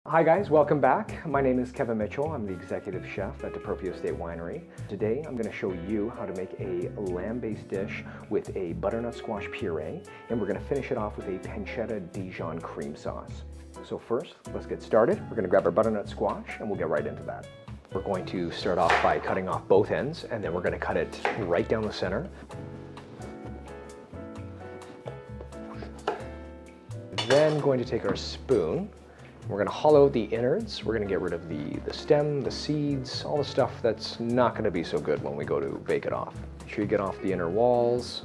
Hi guys, welcome back. My name is Kevin Mitchell. I'm the executive chef at DiProprio State Winery. Today I'm going to show you how to make a lamb-based dish with a butternut squash puree, and we're going to finish it off with a pancetta Dijon cream sauce. So first, let's get started. We're going to grab our butternut squash and we'll get right into that. We're going to start off by cutting off both ends, and then we're going to cut it right down the center. Then going to take our spoon. We're going to hollow the innards. We're going to get rid of the stem, the seeds, all the stuff that's not going to be so good when we go to bake it off. Make sure you get off the inner walls.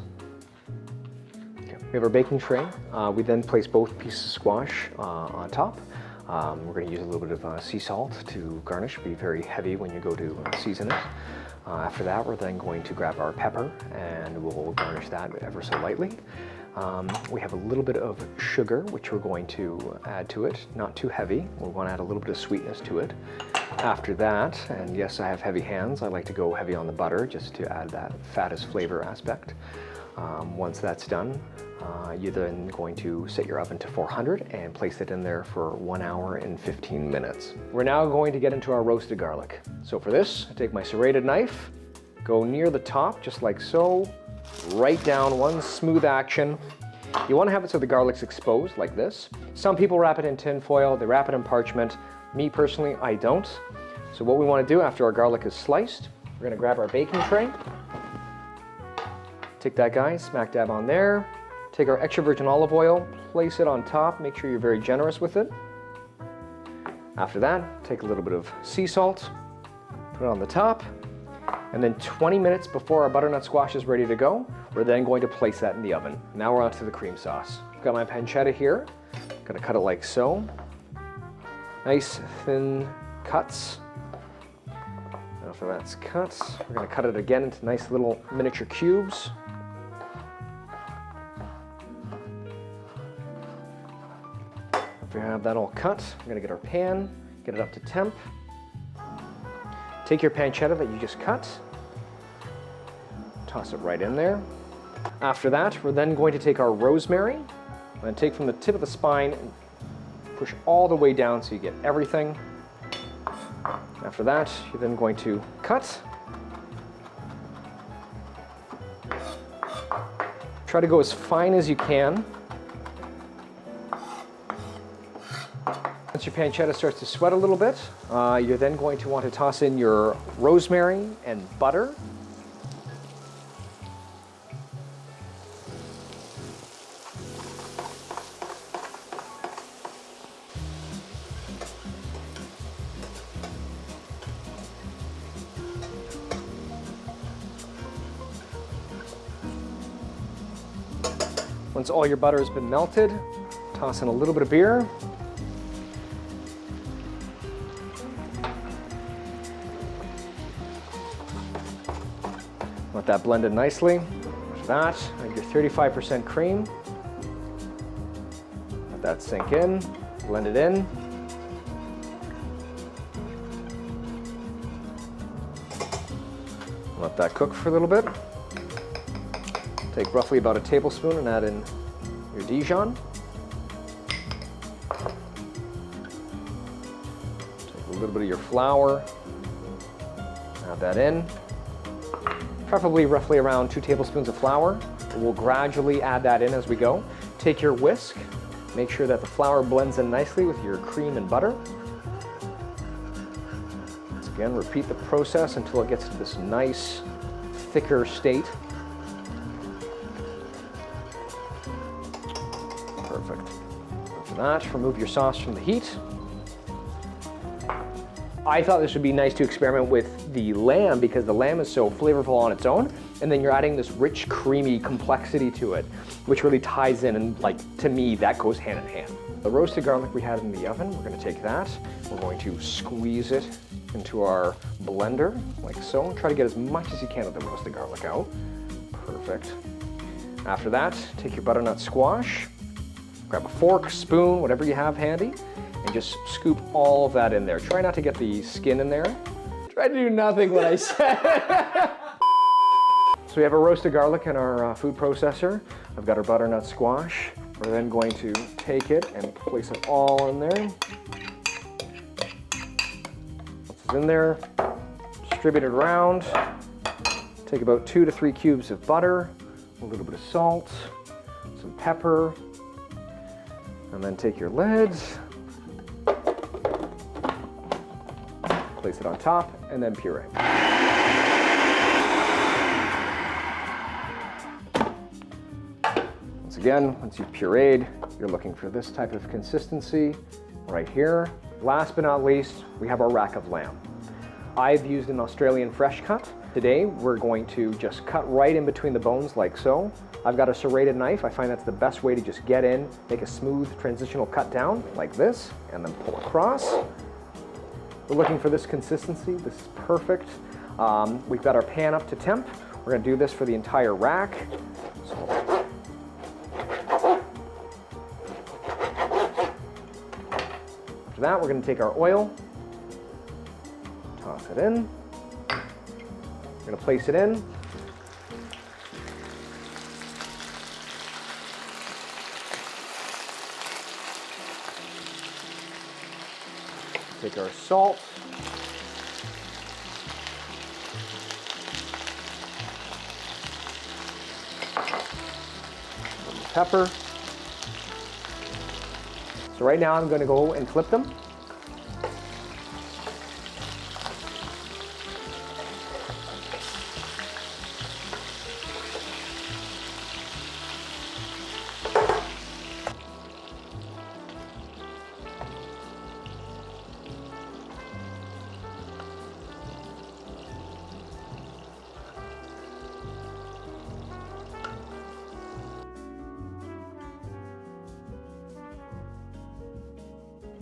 Okay. We have our baking tray. We then place both pieces of squash on top. We're going to use a little bit of sea salt to garnish. Be very heavy when you go to season it. After that, we're then going to grab our pepper and we'll garnish that ever so lightly. We have a little bit of sugar, which we're going to add to it, not too heavy. We want to add a little bit of sweetness to it. After that, and yes, I have heavy hands, I like to go heavy on the butter just to add that fattest flavor aspect. Once that's done, you're then going to set your oven to 400 and place it in there for 1 hour and 15 minutes. We're now going to get into our roasted garlic. So for this, I take my serrated knife, go near the top, just like so, right down, one smooth action. You want to have it so the garlic's exposed like this. Some people wrap it in tin foil, they wrap it in parchment. Me personally, I don't. So what we want to do after our garlic is sliced, we're going to grab our baking tray. Take that guy, smack dab on there. Take our extra virgin olive oil, place it on top, make sure you're very generous with it. After that, take a little bit of sea salt, put it on the top. And then 20 minutes before our butternut squash is ready to go, we're then going to place that in the oven. Now we're on to the cream sauce. I've got my pancetta here. I'm gonna cut it like so. Nice thin cuts. After that's cut, we're gonna cut it again into nice little miniature cubes. After we have that all cut, we're gonna get our pan, get it up to temp. Take your pancetta that you just cut, toss it right in there. After that, we're then going to take our rosemary and take from the tip of the spine and push all the way down so you get everything. After that, you're then going to cut. Try to go as fine as you can. Once your pancetta starts to sweat a little bit, you're then going to want to toss in your rosemary and butter. Once all your butter has been melted, toss in a little bit of beer. Let that blend in nicely. After that, add your 35% cream. Let that sink in, blend it in. Let that cook for a little bit. Take roughly about a tablespoon and add in your Dijon. Take a little bit of your flour, add that in. Preferably roughly around 2 tablespoons of flour. We'll gradually add that in as we go. Take your whisk, make sure that the flour blends in nicely with your cream and butter. Once again, repeat the process until it gets to this nice, thicker state. Perfect. After that, remove your sauce from the heat. I thought this would be nice to experiment with the lamb because the lamb is so flavorful on its own, and then you're adding this rich, creamy complexity to it, which really ties in, and like, to me, that goes hand in hand. The roasted garlic we had in the oven, we're gonna take that, we're going to squeeze it into our blender, like so. Try to get as much as you can of the roasted garlic out. Perfect. After that, take your butternut squash, grab a fork, spoon, whatever you have handy, and just scoop all of that in there. Try not to get the skin in there. Try to do nothing when I said. So we have our roasted garlic in our food processor. I've got our butternut squash. We're then going to take it and place it all in there. in there, distribute it around. Take about 2 to 3 cubes of butter, a little bit of salt, some pepper, and then take your lids, place it on top, and then puree. Once again, once you've pureed, you're looking for this type of consistency right here. Last but not least, we have our rack of lamb. I've used an Australian fresh cut. Today, we're going to just cut right in between the bones like so. I've got a serrated knife. I find that's the best way to just get in, make a smooth transitional cut down like this, and then pull across. We're looking for this consistency. This is perfect. We've got our pan up to temp. We're gonna do this for the entire rack. So, after that, we're gonna take our oil, toss it in. We're going to place it in. Take our salt. Pepper. So right now I'm going to go and flip them.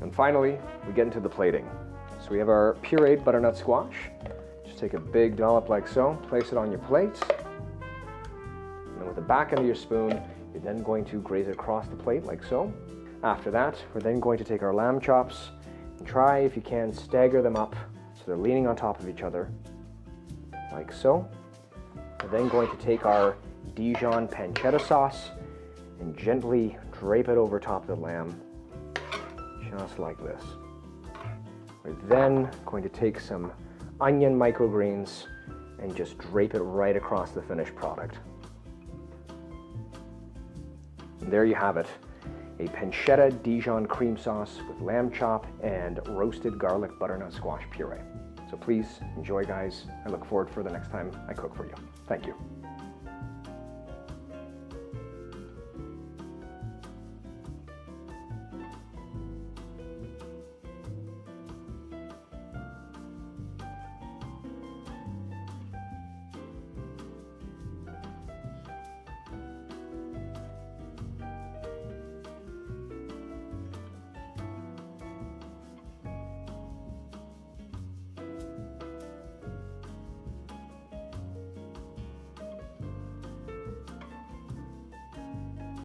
And finally, we get into the plating. So we have our pureed butternut squash. Just take a big dollop like so, place it on your plate. And then with the back end of your spoon, you're then going to graze it across the plate like so. After that, we're then going to take our lamb chops and try, if you can, stagger them up so they're leaning on top of each other, like so. We're then going to take our Dijon pancetta sauce and gently drape it over top of the lamb, just like this. We're then going to take some onion microgreens and just drape it right across the finished product. And there you have it, a pancetta Dijon cream sauce with lamb chop and roasted garlic butternut squash puree. So please enjoy, guys. I look forward for the next time I cook for you. Thank you.